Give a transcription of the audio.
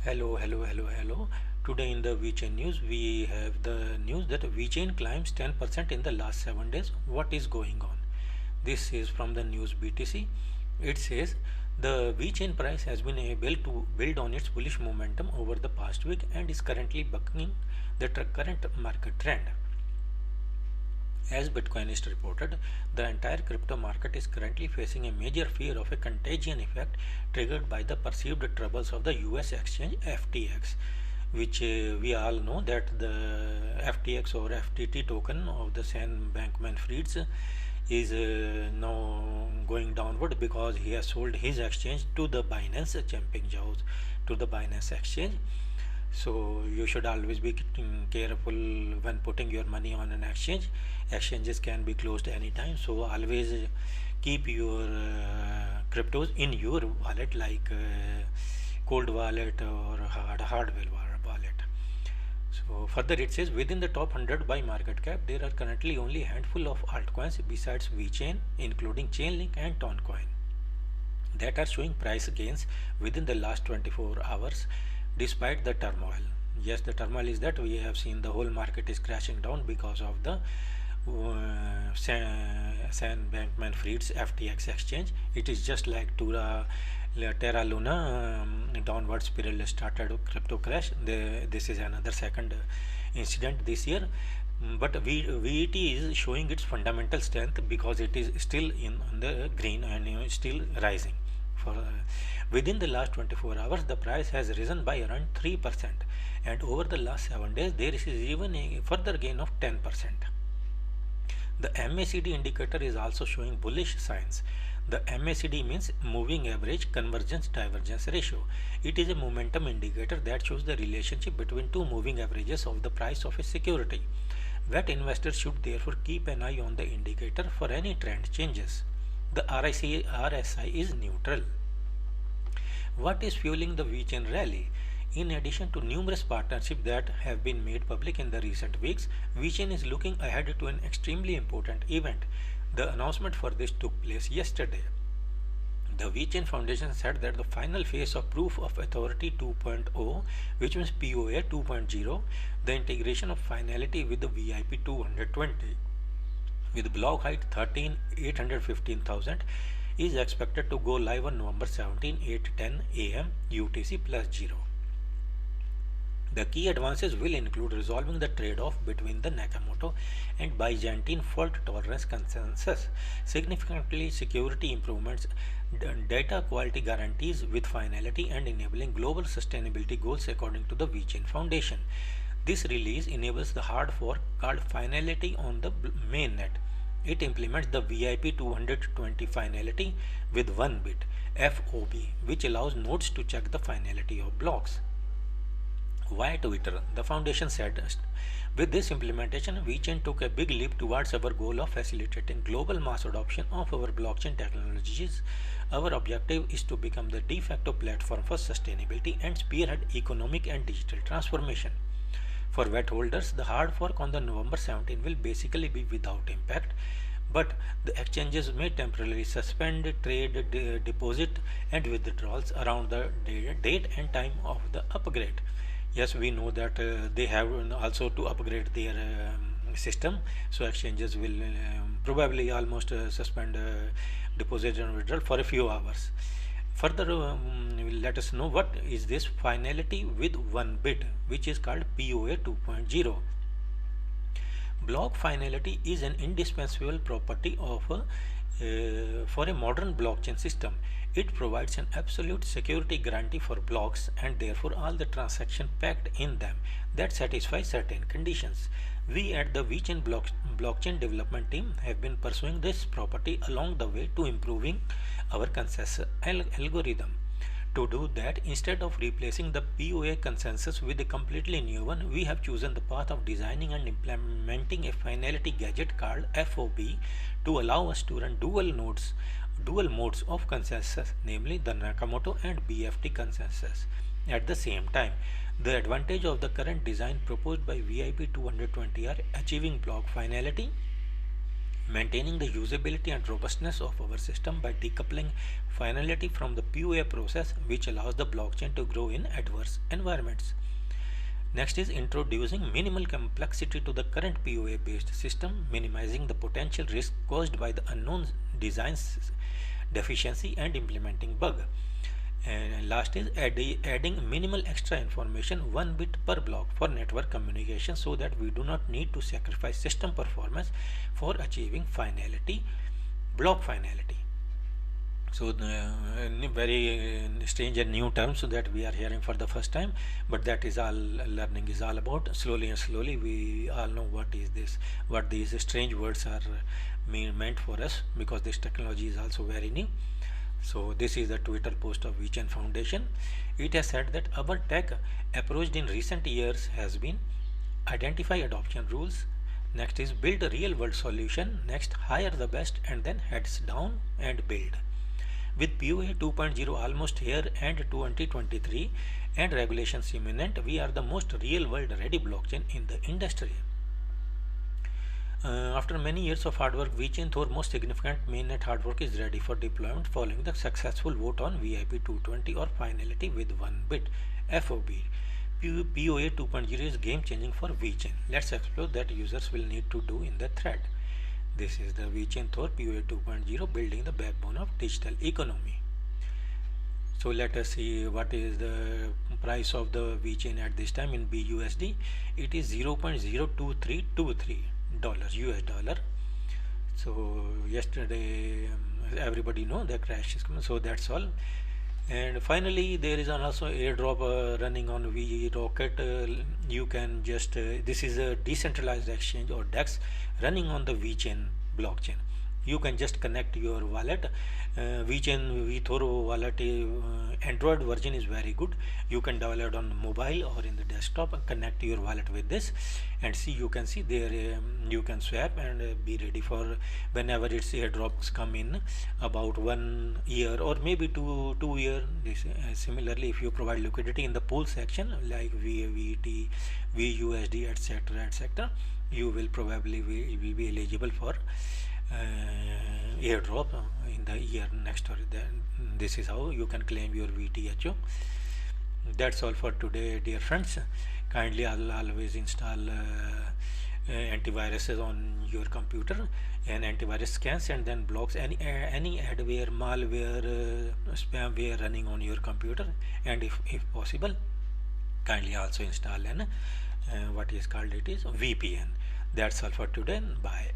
Hello. Today in the VeChain news, we have the news that VeChain climbs 10% in the last 7 days. What is going on? This is from the news BTC. It says the VeChain price has been able to build on its bullish momentum over the past week and is currently bucking the current market trend. As Bitcoinist reported, the entire crypto market is currently facing a major fear of a contagion effect triggered by the perceived troubles of the US exchange FTX, which we all know that the FTX or FTT token of the Sam Bankman-Fried is now going downward because he has sold his exchange to the Binance, Champing Jaws to the Binance exchange. So you should always be careful when putting your money on an exchange. Exchanges can be closed anytime, so always keep your cryptos in your wallet, like cold wallet or hardware wallet. So further it says within the top 100 by market cap, there are currently only a handful of altcoins besides VeChain, including Chainlink and Toncoin, that are showing price gains within the last 24 hours despite the turmoil. Yes, the turmoil is that we have seen the whole market is crashing down because of the Sam Bankman-Fried's FTX exchange. It is just like Terra Luna downward spiral started crypto crash. This is another second incident this year. But VET is showing its fundamental strength because it is still in the green and still rising. Within the last 24 hours, the price has risen by around 3%, and over the last 7 days, there is even a further gain of 10%. The MACD indicator is also showing bullish signs. The MACD means moving average convergence divergence ratio. It is a momentum indicator that shows the relationship between two moving averages of the price of a security. VET investors should therefore keep an eye on the indicator for any trend changes. The RSI is neutral. What is fueling the VeChain rally? In addition to numerous partnerships that have been made public in the recent weeks, VeChain is looking ahead to an extremely important event. The announcement for this took place yesterday. The VeChain Foundation said that the final phase of Proof of Authority 2.0, which means POA 2.0, the integration of finality with the VIP 220, with block height 13,815,000, is expected to go live on November 17, 8:10 AM UTC +0. The key advances will include resolving the trade-off between the Nakamoto and Byzantine fault tolerance consensus, significantly security improvements, data quality guarantees with finality, and enabling global sustainability goals according to the VeChain Foundation. This release enables the hard fork called finality on the mainnet. It implements the VIP 220 finality with 1 bit FOB, which allows nodes to check the finality of blocks. Why Twitter? The foundation said, with this implementation, VeChain took a big leap towards our goal of facilitating global mass adoption of our blockchain technologies. Our objective is to become the de facto platform for sustainability and spearhead economic and digital transformation. For VET holders, the hard fork on the November 17 will basically be without impact, but the exchanges may temporarily suspend trade, deposit and withdrawals around the date and time of the upgrade. Yes, we know that they have also to upgrade their system, so exchanges will probably almost suspend deposit and withdrawal for a few hours. Further, let us know what is this finality with 1 bit, which is called POA 2.0. Block finality is an indispensable property of for a modern blockchain system. It provides an absolute security guarantee for blocks and therefore all the transactions packed in them that satisfy certain conditions. We at the VeChain blockchain development team have been pursuing this property along the way to improving our consensus algorithm. To do that, instead of replacing the POA consensus with a completely new one, we have chosen the path of designing and implementing a finality gadget called FOB to allow us to run dual modes of consensus, namely the Nakamoto and BFT consensus at the same time. The advantage of the current design proposed by VIP 220 are achieving block finality maintaining the usability and robustness of our system by decoupling finality from the POA process, which allows the blockchain to grow in adverse environments. Next is introducing minimal complexity to the current POA based system, minimizing the potential risk caused by the unknown design deficiency and implementing bug. And last is adding minimal extra information, 1 bit per block for network communication, so that we do not need to sacrifice system performance for achieving finality, block finality. So very strange and new terms that we are hearing for the first time, but that is all learning is all about. Slowly and slowly we all know what is this, what these strange words are meant for us, because this technology is also very new. So this is the Twitter post of VeChain Foundation. It has said that our tech approach in recent years has been identify adoption rules, next is build a real world solution, next hire the best, and then heads down and build. With POA 2.0 almost here and 2023 and regulations imminent, we are the most real world ready blockchain in the industry. After many years of hard work, VeChain, Thor most significant mainnet hard work, is ready for deployment following the successful vote on VIP 220 or finality with 1 bit FOB. POA 2.0 is game changing for VeChain. Let's explore that users will need to do in the thread. This is the VeChain Thor POA 2.0, building the backbone of digital economy. So let us see what is the price of the VeChain at this time in BUSD. It is $0.02323 US dollar. So yesterday everybody know the crash is coming, so that's all. And finally there is also airdrop running on VeRocket. You can just this is a decentralized exchange or DEX running on the VeChain blockchain. You can just connect your wallet. VeChain VeThoro wallet Android version is very good. You can download on mobile or in the desktop and connect your wallet with this, and see, you can see there you can swap and be ready for whenever its airdrops come in about 1 year or maybe two year. This similarly, if you provide liquidity in the pool section like VT, VUSD, etc., you will probably will be eligible for airdrop in the year next, or this is how you can claim your VTHO. That's all for today, dear friends. Kindly always install antiviruses on your computer, and antivirus scans and then blocks any adware, malware, spamware running on your computer. And if possible, kindly also install an what is called it is VPN. That's all for today. Bye.